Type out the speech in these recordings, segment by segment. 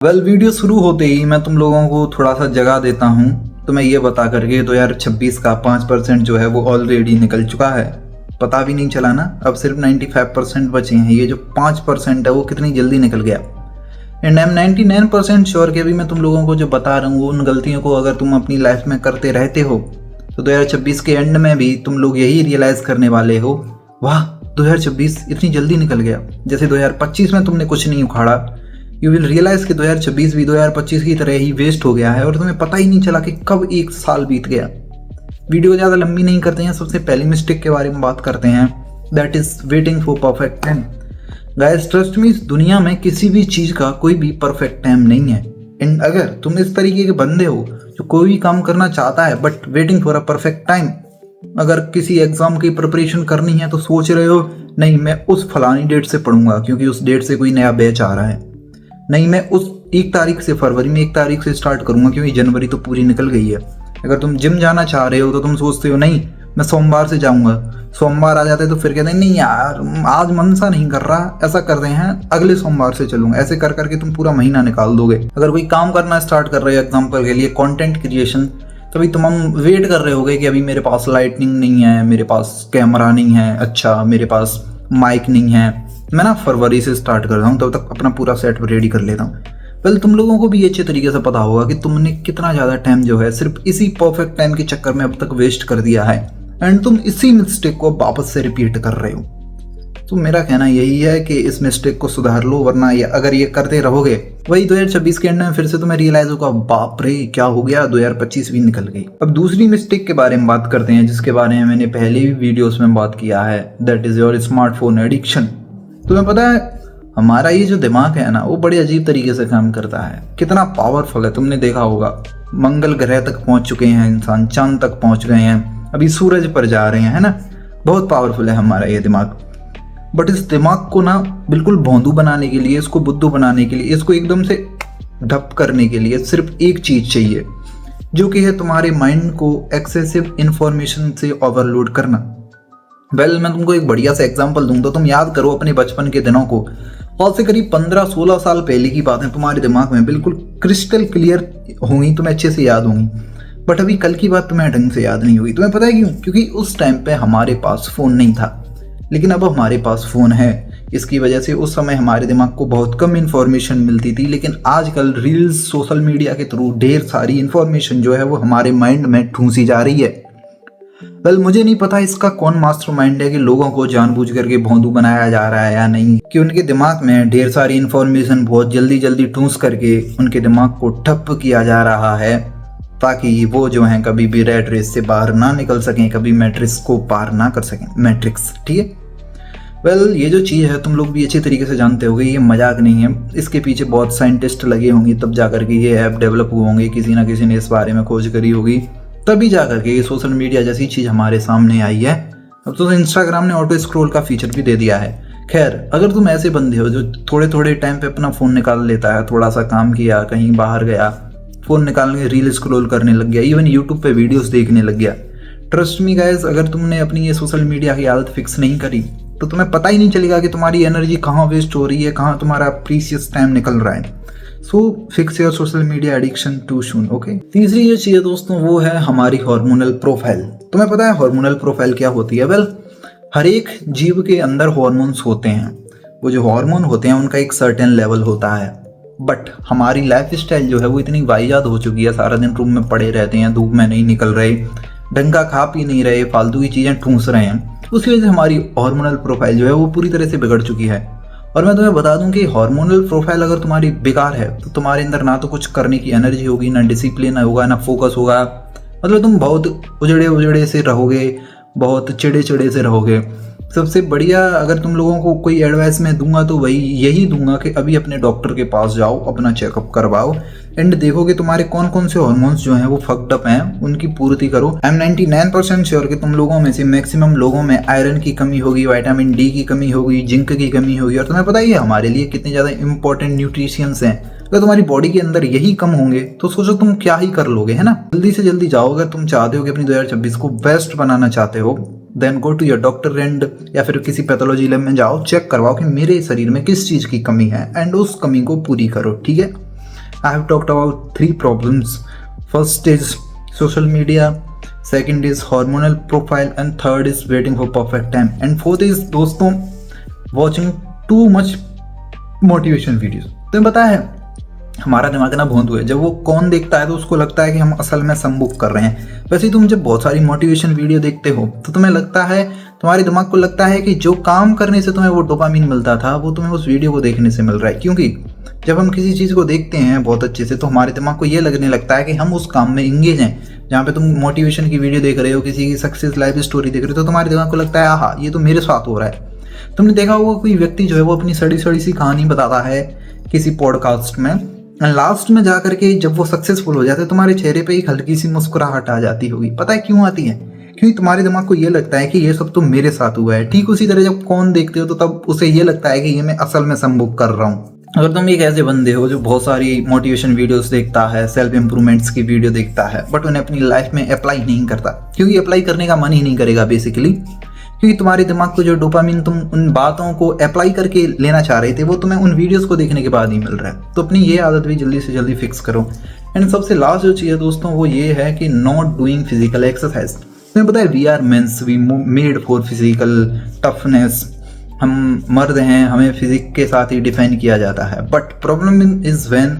Video शुरू होते ही मैं तुम लोगों को थोड़ा सा जगा देता हूँ। तो मैं ये बता करके 2026 का 5% जो है वो ऑलरेडी निकल चुका है। पता भी नहीं चला ना, अब सिर्फ 95% बचे हैं। ये जो 5% है वो कितनी जल्दी निकल गया। एंड आई एम 99% श्योर कि अभी मैं तुम लोगों को जो बता रहा हूँ उन गलतियों को अगर तुम अपनी लाइफ में करते रहते हो तो 2026 के एंड में भी तुम लोग यही रियलाइज़ करने वाले हो, वाह 2026 इतनी जल्दी निकल गया। जैसे 2025 में तुमने कुछ नहीं उखाड़ा, यू विल रियलाइज कि 2026 भी 2025 की तरह ही वेस्ट हो गया है और तुम्हें पता ही नहीं चला कि कब एक साल बीत गया। वीडियो ज़्यादा लंबी नहीं करते हैं, सबसे पहली मिस्टेक के बारे में बात करते हैं, that is waiting for perfect time. Guys trust me, इस दुनिया में किसी भी चीज़ का कोई भी परफेक्ट टाइम नहीं है। एंड अगर तुम इस तरीके के बंदे हो जो कोई भी काम करना चाहता है but waiting for a perfect time, अगर किसी एग्जाम की प्रिपरेशन करनी है तो सोच रहे हो नहीं मैं उस फलानी डेट से पढ़ूंगा क्योंकि उस डेट से कोई नया बैच आ रहा है, नहीं मैं उस 1 तारीख से, फरवरी में 1 तारीख से स्टार्ट करूंगा क्योंकि जनवरी तो पूरी निकल गई है। अगर तुम जिम जाना चाह रहे हो तो तुम सोचते हो नहीं मैं सोमवार से जाऊंगा, सोमवार आ जाते तो फिर कहते हैं नहीं यार आज मन सा नहीं कर रहा, ऐसा करते हैं अगले सोमवार से चलूंगा। ऐसे कर करके तुम पूरा महीना निकाल दोगे। अगर कोई काम करना स्टार्ट कर रहे हो एग्जाम्पल के लिए कंटेंट क्रिएशन, तो अभी तुम वेट कर रहे होगे कि अभी मेरे पास लाइटनिंग नहीं है, मेरे पास कैमरा नहीं है, अच्छा मेरे पास माइक नहीं है, मैं ना फरवरी से स्टार्ट कर रहा हूँ तब तक अपना पूरा सेट रेडी कर लेता हूँ। तुम लोगों को भी अच्छे तरीके से पता होगा कि तुमने कितना ज़्यादा टाइम जो है सिर्फ इसी परफेक्ट टाइम के चक्कर में अब तक वेस्ट कर दिया है एंड तुम इसी मिस्टेक को वापस से रिपीट कर रहे हो। तो मेरा कहना यही है कि इस मिस्टेक को सुधार लो, वरना अगर ये करते रहोगे वही 2026 के एंड में फिर से तुम्हें रियलाइज होगा बाप रे क्या हो गया, 2025 भी निकल गई। अब दूसरी मिस्टेक के बारे में बात करते हैं जिसके बारे में मैंने पहले भी वीडियोस में बात किया है, that is your smartphone addiction. तुम्हें पता है हमारा ये जो दिमाग है ना वो बड़े अजीब तरीके से काम करता है, कितना पावरफुल है। तुमने देखा होगा मंगल ग्रह तक पहुंच चुके हैं इंसान, चांद तक पहुंच गए हैं, अभी सूरज पर जा रहे हैं, है ना। बहुत पावरफुल है हमारा ये दिमाग। बट इस दिमाग को ना बिल्कुल भोंदू बनाने के लिए, इसको बुद्धू बनाने के लिए, इसको एकदम से ढप करने के लिए सिर्फ एक चीज चाहिए जो कि है तुम्हारे माइंड को एक्सेसिव इंफॉर्मेशन से ओवरलोड करना। मैं तुमको एक बढ़िया सा एग्जांपल दूंगा तो तुम याद करो अपने बचपन के दिनों को। आज से करीब 15-16 साल पहले की बात है, तुम्हारे दिमाग में बिल्कुल क्रिस्टल क्लियर होंगी, तुम्हें अच्छे से याद होंगी। बट अभी कल की बात तुम्हें ढंग से याद नहीं होगी। तुम्हें पता है क्यों? क्योंकि उस टाइम पे हमारे पास फ़ोन नहीं था, लेकिन अब हमारे पास फ़ोन है। इसकी वजह से उस समय हमारे दिमाग को बहुत कम इन्फॉर्मेशन मिलती थी, लेकिन आजकल रील्स, सोशल मीडिया के थ्रू ढेर सारी इन्फॉर्मेशन जो है वो हमारे माइंड में ठूंसी जा रही है। मुझे नहीं पता इसका कौन मास्टरमाइंड है कि लोगों को जानबूझ करके भोंदू बनाया जा रहा है या नहीं, कि उनके दिमाग में ढेर सारी इन्फॉर्मेशन बहुत जल्दी जल्दी ठूंस करके उनके दिमाग को ठप किया जा रहा है ताकि वो जो हैं कभी भी रेड रेस से बाहर ना निकल सकें, कभी मैट्रिक्स को पार ना कर सकें, मैट्रिक्स, ठीक है। ये जो चीज़ है तुम लोग भी अच्छे तरीके से जानते होंगे, ये मजाक नहीं है। इसके पीछे बहुत साइंटिस्ट लगे होंगे तब जा करके ये ऐप डेवलप हुए होंगे, किसी ना किसी ने इस बारे में खोज करी होगी तभी जा करके ये सोशल मीडिया जैसी चीज़ हमारे सामने आई है। अब तो इंस्टाग्राम ने ऑटो स्क्रॉल का फीचर भी दे दिया है। खैर, अगर तुम ऐसे बंदे हो जो थोड़े थोड़े टाइम पे अपना फ़ोन निकाल लेता है, थोड़ा सा काम किया, कहीं बाहर गया, फ़ोन निकाल के रील स्क्रॉल करने लग गया, इवन यूट्यूब पे वीडियोस देखने लग गया, ट्रस्ट मी गाइस, अगर तुमने अपनी ये सोशल मीडिया की आदत फिक्स नहीं करी तो तुम्हें पता ही नहीं चलेगा कि तुम्हारी एनर्जी कहाँ वेस्ट हो रही है, कहाँ तुम्हारा प्रीशियस टाइम निकल रहा है। So fix your social media addiction too soon, okay. तीसरी जो चीज़ है दोस्तों वो है हमारी हार्मोनल प्रोफाइल। तुम्हें पता है हार्मोनल प्रोफाइल क्या होती है? हर एक जीव के अंदर हार्मोन्स होते हैं। वो जो हार्मोन होते हैं उनका एक सर्टेन लेवल होता है। बट हमारी लाइफ स्टाइल जो है वो इतनी वाहियात हो चुकी है, सारा दिन रूम में पड़े रहते हैं, धूप में नहीं निकल रहे, ढंग का खा पी नहीं रहे, फालतू की चीज़ें ठूंस रहे हैं, उसकी वजह से हमारी हार्मोनल प्रोफाइल जो है वो पूरी तरह से बिगड़ चुकी है। और मैं तुम्हें बता दूं कि हार्मोनल प्रोफाइल अगर तुम्हारी बेकार है तो तुम्हारे अंदर ना तो कुछ करने की एनर्जी होगी, ना डिसिप्लिन होगा, ना फोकस होगा। तुम बहुत उजड़े उजड़े से रहोगे, बहुत चिड़े चिड़े से रहोगे। सबसे बढ़िया अगर तुम लोगों को कोई एडवाइस मैं दूंगा तो यही दूंगा कि अभी अपने डॉक्टर के पास जाओ, अपना चेकअप करवाओ एंड देखो कि तुम्हारे कौन कौन से हार्मोन्स जो हैं वो फक्ड अप हैं, उनकी पूर्ति करो। आई एम 99% श्योर कि तुम लोगों में से मैक्सिमम लोगों में आयरन की कमी होगी, विटामिन डी की कमी होगी, जिंक की कमी होगी। और तुम्हें पता ही है हमारे लिए कितने ज़्यादा इंपॉर्टेंट न्यूट्रिशियंस हैं। अगर तुम्हारी बॉडी के अंदर यही कम होंगे तो सोचो तुम क्या ही कर लोगे, है ना। जल्दी से जल्दी जाओ अगर तुम चाहते हो कि अपनी 2026 को बेस्ट बनाना चाहते हो, then go to your doctor and या फिर किसी पैथोलॉजी लैब में जाओ, चेक करवाओ कि मेरे शरीर में किस चीज़ की कमी है एंड उस कमी को पूरी करो, ठीक है। I have talked about 3 problems. First is social media, second is hormonal profile, and third is waiting for perfect time. And fourth is दोस्तों watching too much motivation videos. तुम्हें पता है हमारा दिमाग ना भोंदू है, जब वो कौन देखता है तो उसको लगता है कि हम असल में संबुक कर रहे हैं। वैसे ही तुम जब बहुत सारी मोटिवेशन वीडियो देखते हो तो तुम्हें लगता है, तुम्हारे दिमाग को लगता है कि जो काम करने से तुम्हें वो डोपामिन मिलता था वो तुम्हें उस वीडियो को देखने से मिल रहा है। क्योंकि जब हम किसी चीज़ को देखते हैं बहुत अच्छे से तो हमारे दिमाग को ये लगने लगता है कि हम उस काम में इंगेज हैं। जहाँ पे तुम मोटिवेशन की वीडियो देख रहे हो, किसी की सक्सेस लाइफ स्टोरी देख रहे हो, तो तुम्हारे दिमाग को लगता है आहा ये तो मेरे साथ हो रहा है। तुमने देखा होगा कोई व्यक्ति जो है वो अपनी सड़ी सड़ी सी कहानी बताता है किसी पॉडकास्ट में, लास्ट में जाकर के जब वो सक्सेसफुल हो जाते हैं तुम्हारे चेहरे पे एक हल्की सी मुस्कुराहट आ जाती होगी। पता है क्यों आती है? क्योंकि तुम्हारे दिमाग को ये लगता है कि ये सब तो मेरे साथ हुआ है। ठीक उसी तरह जब कौन देखते हो तो तब उसे ये लगता है कि ये मैं असल में संबुक कर रहा हूँ। अगर तुम एक ऐसे बंदे हो जो बहुत सारी मोटिवेशन वीडियोस देखता है, सेल्फ इंप्रूवमेंट्स की वीडियो देखता है, बट उन्हें अपनी लाइफ में अप्लाई नहीं करता, क्योंकि अप्लाई करने का मन ही नहीं करेगा बेसिकली, क्योंकि तुम्हारे दिमाग को जो डोपामिन तुम उन बातों को अप्लाई करके लेना चाह रहे थे वो तुम्हें उन वीडियोस को देखने के बाद ही मिल रहा है। तो अपनी ये आदत भी जल्दी से जल्दी फिक्स करो। एंड सबसे लास्ट जो चीज़ है दोस्तों वो ये है कि नॉट डूइंग फिजिकल एक्सरसाइज। तुम्हें पता है we are mens, we made for physical toughness. हम मर्द हैं, हमें फिजिक के साथ ही डिफाइन किया जाता है। बट प्रॉब्लम इज व्हेन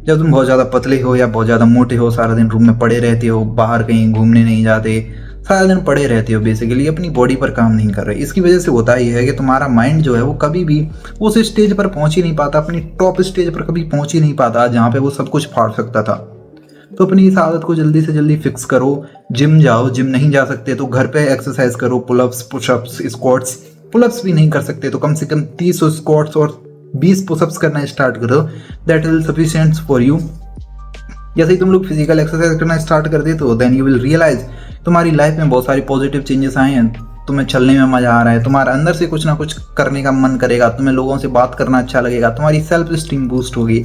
जब तुम बहुत ज़्यादा पतले हो या बहुत ज़्यादा मोटे हो, सारा दिन रूम में पड़े रहते हो, बाहर कहीं घूमने नहीं जाते, सारा दिन पड़े रहते हो, बेसिकली अपनी बॉडी पर काम नहीं कर रहे। इसकी वजह से होता ही है कि तुम्हारा माइंड जो है वो कभी भी उस स्टेज पर पहुंच ही नहीं पाता, अपनी टॉप स्टेज पर कभी पहुंच ही नहीं पाता जहाँ पे वो सब कुछ फाड़ सकता था। तो अपनी इस आदत को जल्दी से जल्दी फिक्स करो। जिम जाओ, जिम नहीं जा सकते तो घर पे एक्सरसाइज करो, पुलअप्स, पुशअप्स, स्क्वाट्स। पुलअप्स भी नहीं कर सकते तो कम से कम 30 स्क्वाट्स और 20 पुशअप्स करना स्टार्ट करो। That will sufficient for you. जैसे ही तुम लोग फिजिकल एक्सरसाइज करना स्टार्ट कर देते हो देन यू विल रियलाइज तुम्हारी लाइफ में बहुत सारी पॉजिटिव चेंजेस आए हैं। तुम्हें चलने में मजा आ रहा है, तुम्हारा अंदर से कुछ ना कुछ करने का मन करेगा, तुम्हें लोगों से बात करना अच्छा लगेगा, तुम्हारी सेल्फ स्टीम बूस्ट होगी।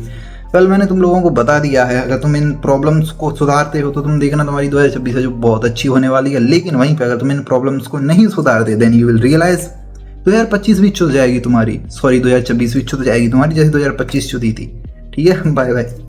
वेल मैंने तुम लोगों को बता दिया है, अगर तुम इन प्रॉब्लम्स को सुधारते हो तो तुम देखना तुम्हारी 2026 है जो बहुत अच्छी होने वाली है। लेकिन वहीं पर अगर तुम इन प्रॉब्लम्स को नहीं सुधारते देन यू विल रियलाइज 2025 भी छूट जाएगी तुम्हारी, सॉरी 2026 भी छूट जाएगी तुम्हारी, जैसे 2025 छूटी थी। ठीक है, बाय बाय।